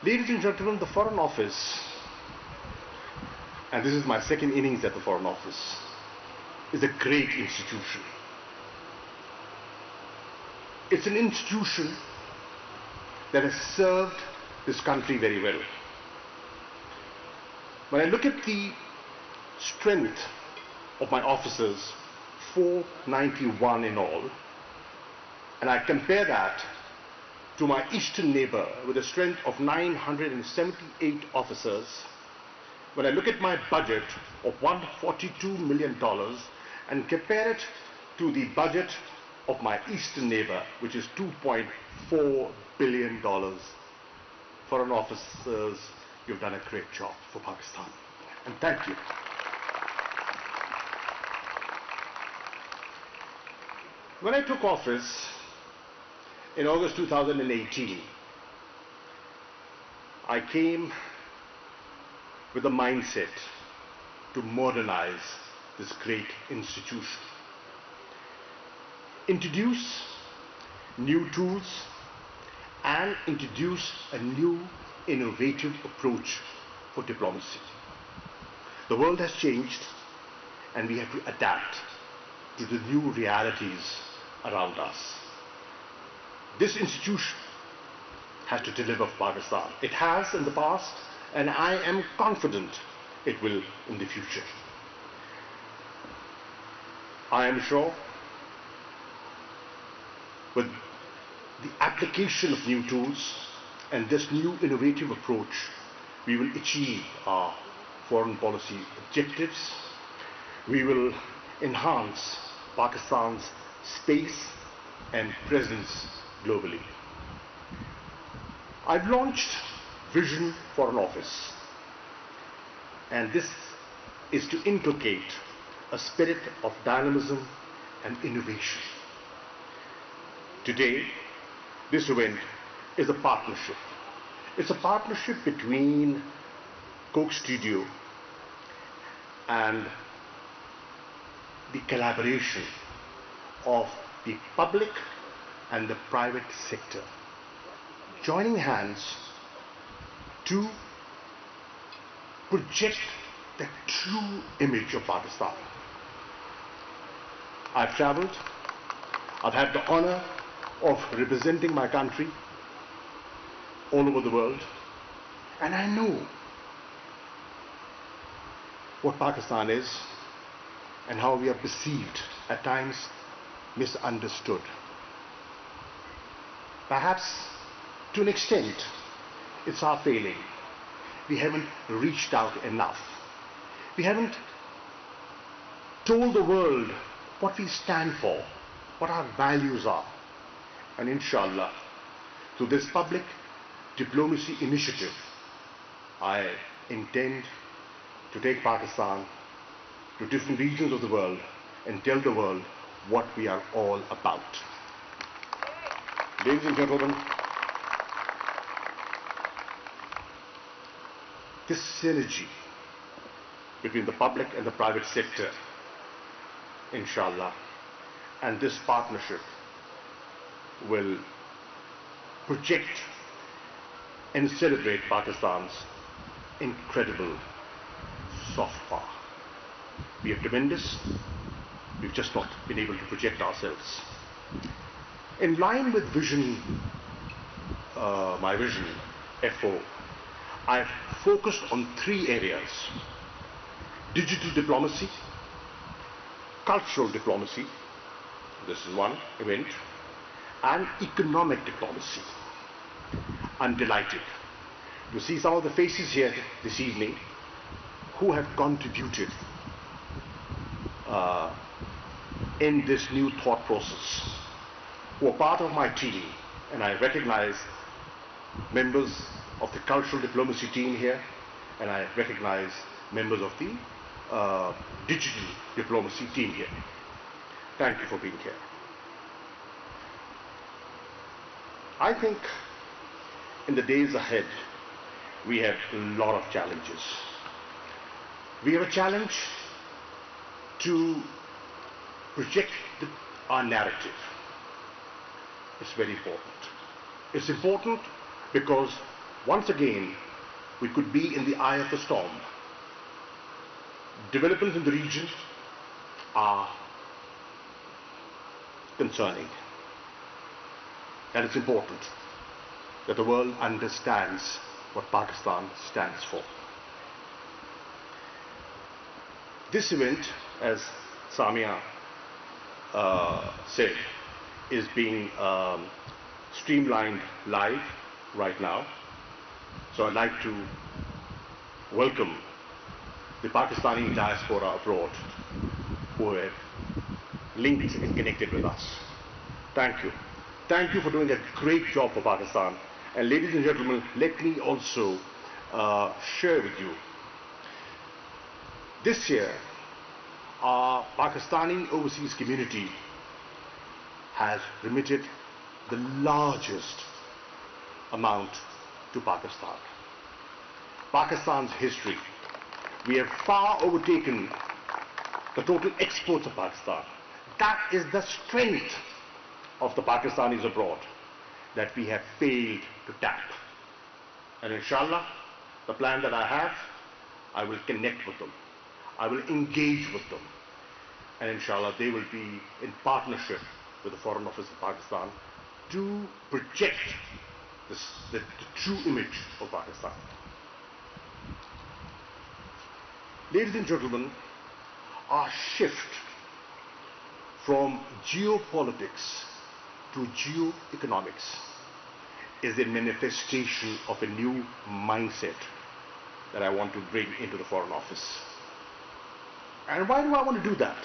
Ladies and gentlemen, the Foreign Office, and this is my second innings at the Foreign Office, is a great institution. It's an institution that has served this country very well. When I look at the strength of my officers, 491 in all, and I compare that to my eastern neighbor with a strength of 978 officers, when I look at my budget of $142 million and compare it to the budget of my eastern neighbor, which is $2.4 billion, foreign officers, you've done a great job for Pakistan. And thank you. When I took office in August 2018, I came with a mindset to modernize this great institution, introduce new tools, and introduce a new innovative approach for diplomacy. The world has changed, and we have to adapt to the new realities around us. This institution has to deliver for Pakistan. It has in the past, and I am confident it will in the future. I am sure with the application of new tools and this new innovative approach, we will achieve our foreign policy objectives. We will enhance Pakistan's space and presence globally. I've launched Vision for an Office, and this is to inculcate a spirit of dynamism and innovation. Today, this event is a partnership. It's a partnership between Coke Studio and the collaboration of the public and the private sector, joining hands to project the true image of Pakistan. I've traveled, I've had the honor of representing my country all over the world, and I know what Pakistan is and how we are perceived, at times misunderstood. Perhaps to an extent it's our failing. We haven't reached out enough. We haven't told the world what we stand for, what our values are. And inshallah, through this public diplomacy initiative, I intend to take Pakistan to different regions of the world and tell the world what we are all about. Ladies and gentlemen, this synergy between the public and the private sector, inshallah, and this partnership will project and celebrate Pakistan's incredible soft power. We are tremendous. We've just not been able to project ourselves. In line with vision, my vision, FO, I've focused on 3 areas: digital diplomacy, cultural diplomacy, this is one event, and economic diplomacy. I'm delighted to see some of the faces here this evening who have contributed in this new thought process, who are part of my team, and I recognize members of the cultural diplomacy team here, and I recognize members of the digital diplomacy team here. Thank you for being here. I think in the days ahead, we have a lot of challenges. We have a challenge to project our narrative. It's very important. It's important because once again, we could be in the eye of the storm. Developments in the region are concerning. And it's important that the world understands what Pakistan stands for. This event, as Samia said, is being streamlined live right now. So I'd like to welcome the Pakistani diaspora abroad who have linked and connected with us. Thank you. Thank you for doing a great job for Pakistan. And ladies and gentlemen, let me also share with you. This year, our Pakistani overseas community has remitted the largest amount to Pakistan. Pakistan's history. We have far overtaken the total exports of Pakistan. That is the strength of the Pakistanis abroad that we have failed to tap. And inshallah, the plan that I have, I will connect with them. I will engage with them. And inshallah, they will be in partnership with the Foreign Office of Pakistan to project the true image of Pakistan. Ladies and gentlemen, our shift from geopolitics to geoeconomics is a manifestation of a new mindset that I want to bring into the Foreign Office. And why do I want to do that?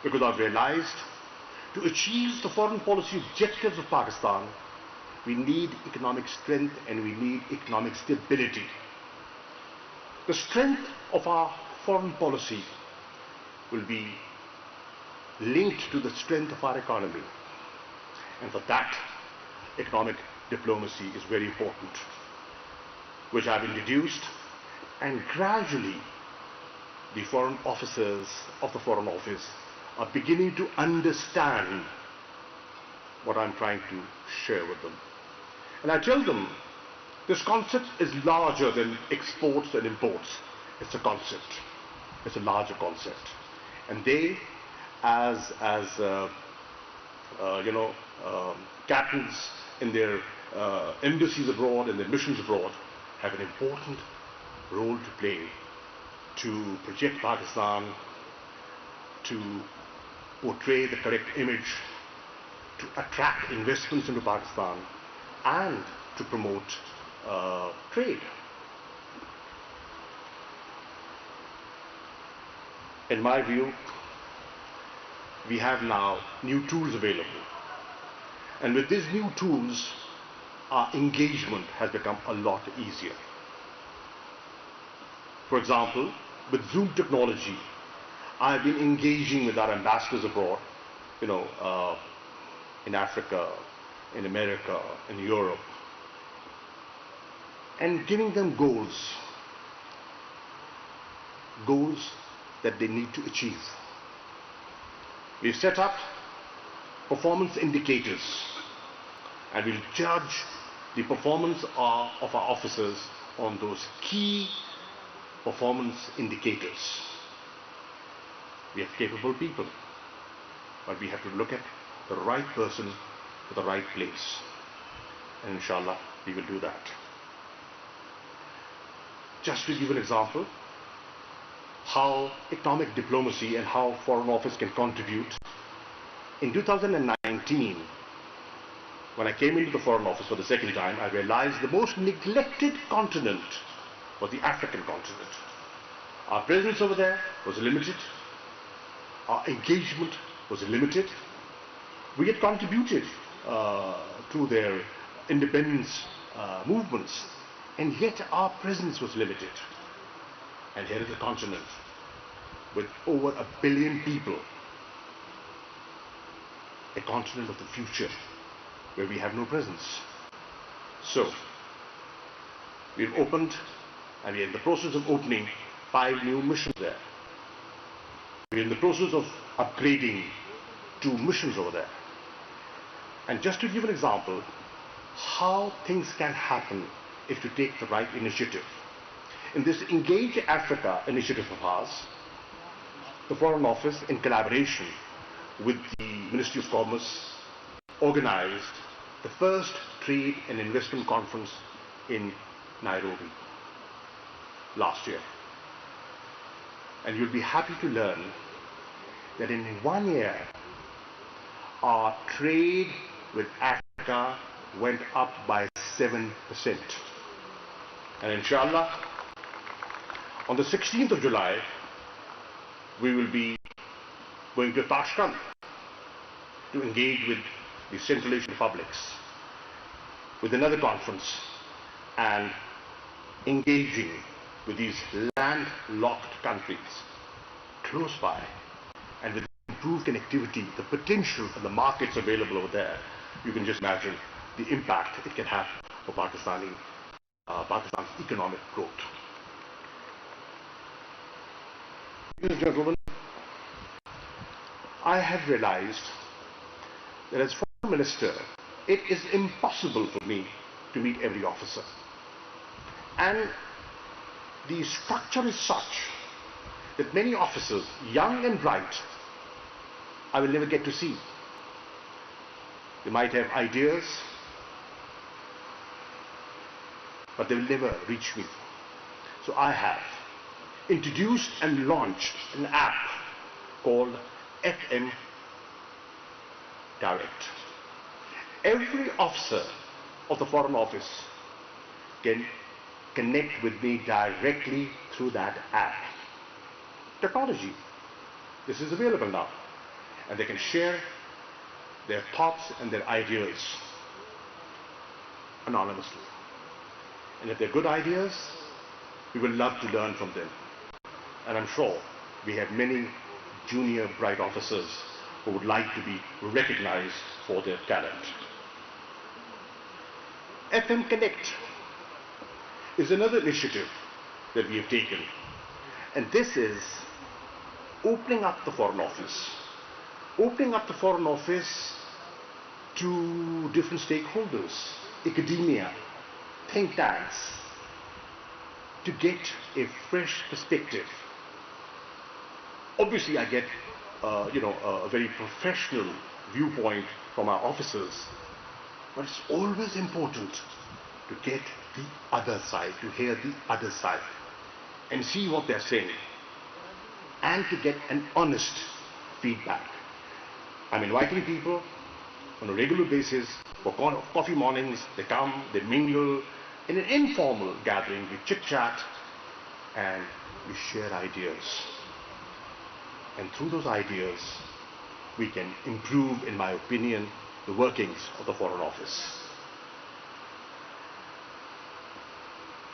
Because I've realized to achieve the foreign policy objectives of Pakistan, we need economic strength and we need economic stability. The strength of our foreign policy will be linked to the strength of our economy. And for that, economic diplomacy is very important, which I've introduced, and gradually the foreign officers of the Foreign Office are beginning to understand what I'm trying to share with them. And I tell them, this concept is larger than exports and imports. It's a concept. It's a larger concept. And they, as captains in their embassies abroad and their missions abroad, have an important role to play to project Pakistan, to portray the correct image, to attract investments into Pakistan, and to promote trade. In my view, we have now new tools available. And with these new tools, our engagement has become a lot easier. For example, with Zoom technology, I've been engaging with our ambassadors abroad, in Africa, in America, in Europe, and giving them goals that they need to achieve. We've set up performance indicators, and we'll judge the performance of our officers on those key performance indicators. We have capable people, but we have to look at the right person for the right place. And inshallah, we will do that. Just to give an example, how economic diplomacy and how Foreign Office can contribute. In 2019, when I came into the Foreign Office for the second time, I realized the most neglected continent was the African continent. Our presence over there was limited. Our engagement was limited. We had contributed to their independence movements, and yet our presence was limited. And here is a continent with over 1 billion people, a continent of the future where we have no presence. So, we've opened, and we're in the process of opening 5 new missions there. We're in the process of upgrading 2 missions over there. And just to give an example, how things can happen if you take the right initiative. In this Engage Africa initiative of ours, the Foreign Office, in collaboration with the Ministry of Commerce, organized the first Trade and Investment Conference in Nairobi last year. And you'll be happy to learn that in 1 year, our trade with Africa went up by 7%. And inshallah, on the 16th of July, we will be going to Tashkent to engage with the Central Asian republics with another conference and engaging with these landlocked countries close by, and with improved connectivity, the potential and the markets available over there, you can just imagine the impact it can have for Pakistan's economic growth. Ladies and gentlemen, I have realized that as Foreign Minister, it is impossible for me to meet every officer. And the structure is such that many officers, young and bright, I will never get to see. They might have ideas, but they will never reach me. So I have introduced and launched an app called FM Direct. Every officer of the Foreign Office can connect with me directly through that app. Technology, this is available now, and they can share their thoughts and their ideas anonymously. And if they're good ideas, we will love to learn from them. And I'm sure we have many junior bright officers who would like to be recognized for their talent. FM Connect is another initiative that we have taken, and this is opening up the Foreign Office. Opening up the Foreign Office to different stakeholders, academia, think tanks, to get a fresh perspective. Obviously, I get a very professional viewpoint from our officers, but it's always important to get the other side, to hear the other side, and see what they're saying, and to get an honest feedback. I'm inviting people on a regular basis for coffee mornings. They come, they mingle in an informal gathering, we chit-chat, and we share ideas. And through those ideas, we can improve, in my opinion, the workings of the Foreign Office.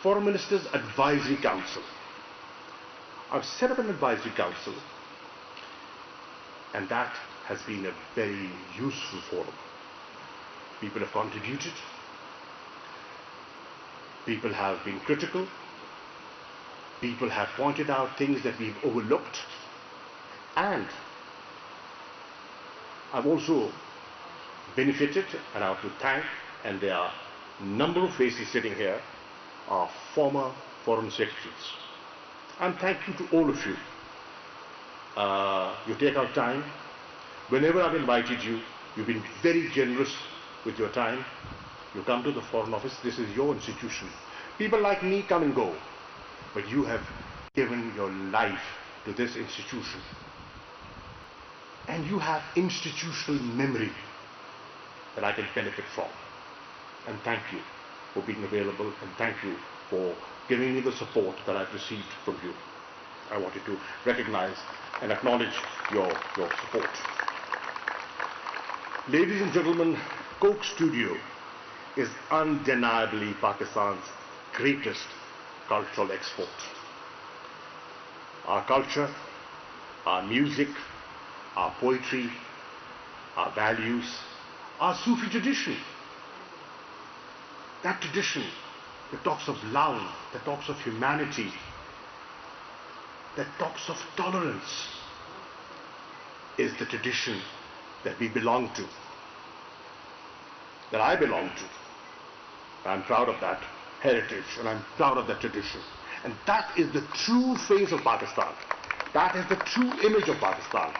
Foreign Ministers Advisory Council. I've set up an advisory council, and that has been a very useful forum. People have contributed, people have been critical, people have pointed out things that we've overlooked, and I've also benefited, and I have to thank, and there are a number of faces sitting here, our former foreign secretaries. And thank you to all of you. You take out time. Whenever I've invited you, you've been very generous with your time. You come to the Foreign Office, this is your institution. People like me come and go, but you have given your life to this institution. And you have institutional memory that I can benefit from. And thank you for being available, and thank you for giving me the support that I've received from you. I wanted to recognize and acknowledge your support. Ladies and gentlemen, Coke Studio is undeniably Pakistan's greatest cultural export. Our culture, our music, our poetry, our values, our Sufi tradition. That tradition that talks of love, that talks of humanity, that talks of tolerance, is the tradition that we belong to, that I belong to. I'm proud of that, heritage, and I'm proud of that tradition. And that is the true face of Pakistan. That is the true image of Pakistan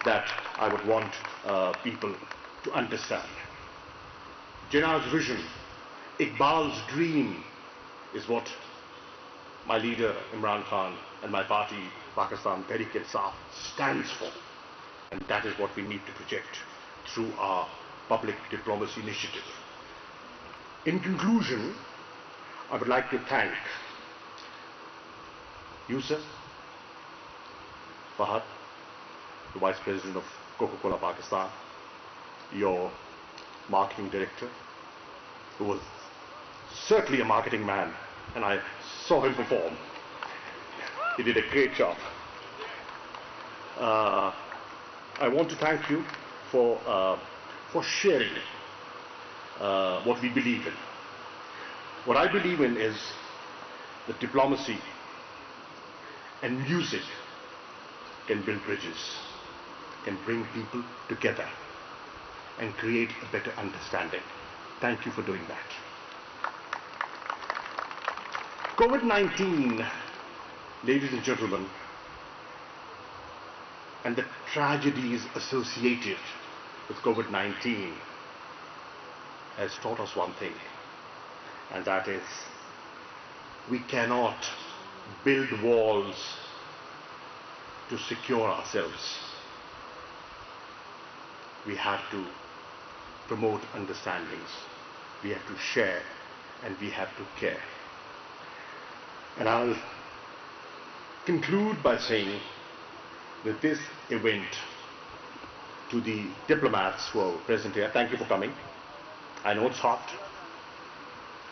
that I would want people to understand. Jinnah's vision, Iqbal's dream is what my leader Imran Khan and my party Pakistan Tehreek-e-Insaf stands for. And that is what we need to project through our public diplomacy initiative. In conclusion, I would like to thank you, sir, Fahad, the Vice President of Coca-Cola Pakistan, your marketing director, who was certainly a marketing man, and I saw him perform. He did a great job. I want to thank you for sharing what we believe in. What I believe in is that diplomacy and music can build bridges, can bring people together and create a better understanding. Thank you for doing that. COVID-19, ladies and gentlemen, and the tragedies associated with COVID-19 has taught us one thing, and that is we cannot build walls to secure ourselves. We have to promote understandings, we have to share, and we have to care. And I'll conclude by saying that this event, to the diplomats who are present here, thank you for coming. I know it's hot,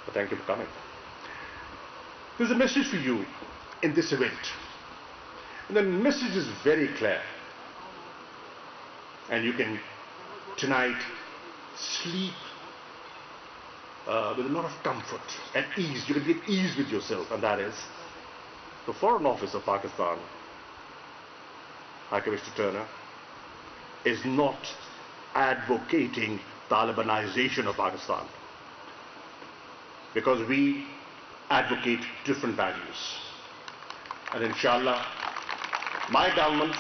but thank you for coming. There's a message for you in this event. And the message is very clear. And you can tonight sleep with a lot of comfort and ease. You can be at ease with yourself, and that is the Foreign Office of Pakistan, High Commissioner Turner, is not advocating Talibanization of Pakistan, because we advocate different values. And inshallah, my government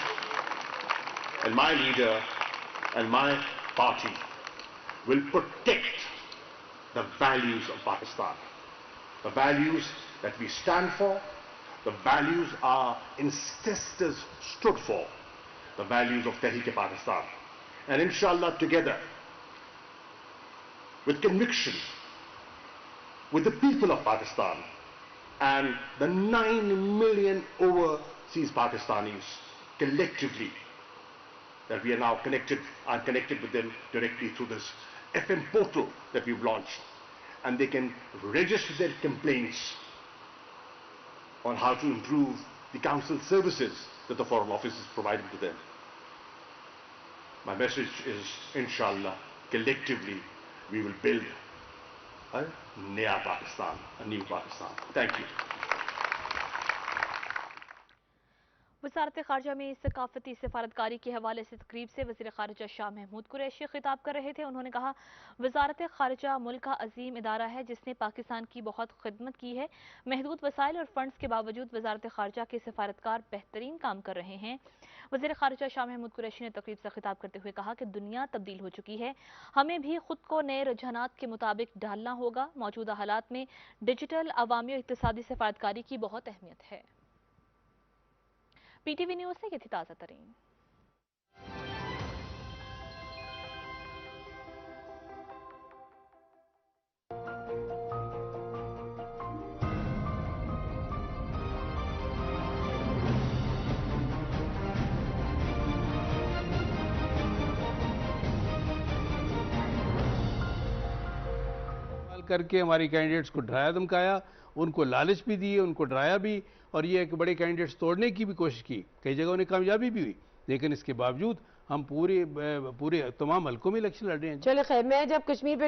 and my leader and my party will protect the values of Pakistan, the values that we stand for, the values our ancestors stood for, the values of Tehreek-e-Pakistan. And inshallah, together, with conviction, with the people of Pakistan and the 9 million overseas Pakistanis collectively, that we are now connected, I'm connected with them directly through this FM portal that we've launched, and they can register their complaints on how to improve the council services that the Foreign Office is providing to them. My message is, inshallah, collectively we will build a Naya Pakistan, a new Pakistan. Thank you. वज़ारत ख़ारजा में सकाफ़ती सफारतकारी के हवाले से तकरीब से वज़ीर ख़ारजा शाह महमूद कुरैशी खिताब कर रहे थे। उन्होंने कहा, वज़ारत ख़ारजा मुल्क का अजीम इदारा है जिसने पाकिस्तान की बहुत खिदमत की है। महदूद वसाइल और फंड्स के बावजूद वज़ारत ख़ारजा के सफारतकार बेहतरीन काम कर रहे हैं। वज़ीर ख़ारजा शाह महमूद कुरैशी ने तकरीब से खिताब करते हुए कहा कि दुनिया तब्दील हो चुकी है, हमें भी खुद को नए रुझानात के मुताबिक ढालना होगा। मौजूदा हालात में डिजिटल, अवामी और इक़्तिसादी सफारतकारी की बहुत अहमियत है। पीटीवी न्यूज़ से ये थी ताज़ा तरीन। करके हमारी कैंडिडेट्स को डराया धमकाया, उनको लालच भी दिए, उनको डराया भी, और ये एक बड़े कैंडिडेट्स तोड़ने की भी कोशिश की। कई जगह उन्हें कामयाबी भी हुई, लेकिन इसके बावजूद हम पूरे तमाम हलकों में इलेक्शन लड़ रहे हैं। चलो खैर, मैं जब कश्मीर पे